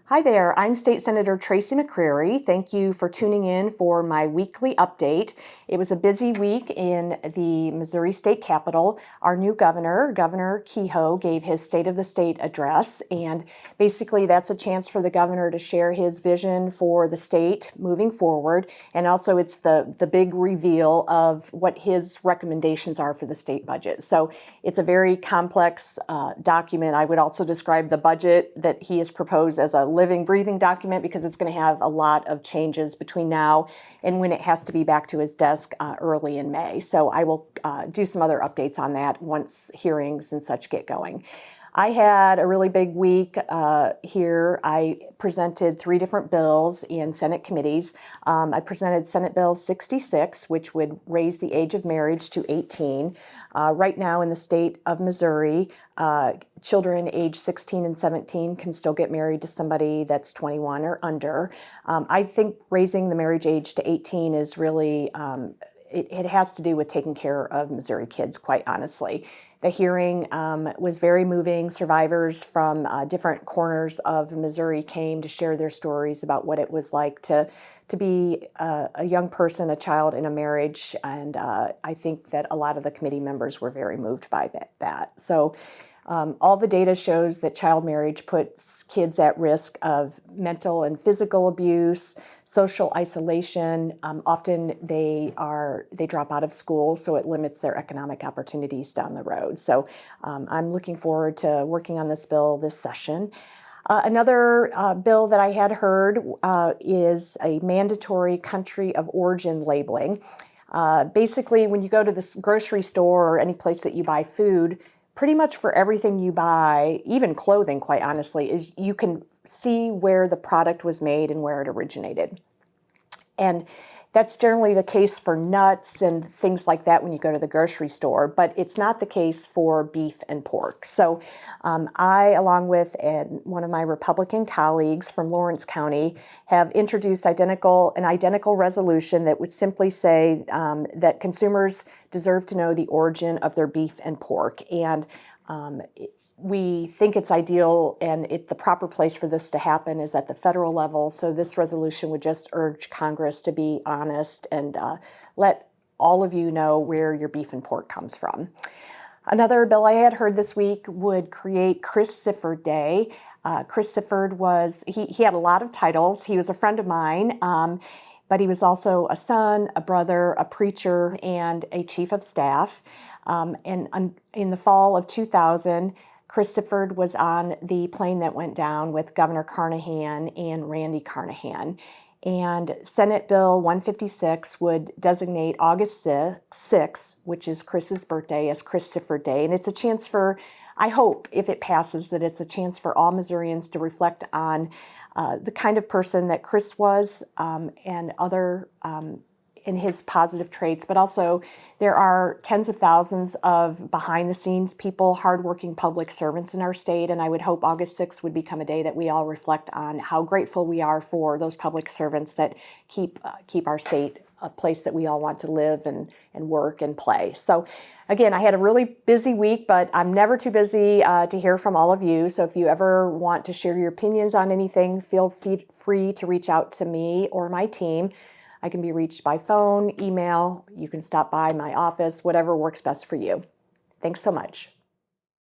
Hi there, I'm State Senator Tracy McCreery. Thank you for tuning in for my weekly update. It was a busy week in the Missouri State Capitol. Our new governor, Governor Kehoe, gave his State of the State address, and basically that's a chance for the governor to share his vision for the state moving forward, and also it's the big reveal of what his recommendations are for the state budget. So it's a very complex document. I would also describe the budget that he has proposed as a living, breathing document because it's going to have a lot of changes between now and when it has to be back to his desk early in May. So I will do some other updates on that once hearings and such get going. I had a really big week here. I presented 3 different bills in Senate committees. I presented Senate Bill 66, which would raise the age of marriage to 18. Right now in the state of Missouri, children age 16 and 17 can still get married to somebody that's 21 or under. I think raising the marriage age to 18 is really, it has to do with taking care of Missouri kids, quite honestly. The hearing was very moving. Survivors from different corners of Missouri came to share their stories about what it was like to be a young person, a child in a marriage, and I think that a lot of the committee members were very moved by that. So all the data shows that child marriage puts kids at risk of mental and physical abuse, social isolation. Often they drop out of school, so it limits their economic opportunities down the road. So I'm looking forward to working on this bill this session. Another bill that I had heard is a mandatory country of origin labeling. Basically, when you go to the grocery store or any place that you buy food, pretty much for everything you buy, even clothing, quite honestly, is you can see where the product was made and where it originated. And that's generally the case for nuts and things like that when you go to the grocery store, but it's not the case for beef and pork. So I, along with one of my Republican colleagues from Lawrence County, have introduced an identical resolution that would simply say that consumers deserve to know the origin of their beef and pork. And we think it's ideal, and the proper place for this to happen is at the federal level. So this resolution would just urge Congress to be honest and let all of you know where your beef and pork comes from. Another bill I had heard this week would create Chris Sifford Day. Chris Sifford he had a lot of titles. He was a friend of mine, but he was also a son, a brother, a preacher, and a chief of staff. And in the fall of 2000, Chris Sifford was on the plane that went down with Governor Carnahan and Randy Carnahan. And Senate Bill 156 would designate August 6th, which is Chris's birthday, as Chris Sifford Day. And it's a chance for, I hope, if it passes, that it's a chance for all Missourians to reflect on the kind of person that Chris was and other in his positive traits, but also there are tens of thousands of behind-the-scenes people, hardworking public servants in our state, and I would hope August 6th would become a day that we all reflect on how grateful we are for those public servants that keep our state a place that we all want to live and work and play. So again, I had a really busy week, but I'm never too busy to hear from all of you. So if you ever want to share your opinions on anything, feel free to reach out to me or my team. I can be reached by phone, email, you can stop by my office, whatever works best for you. Thanks so much.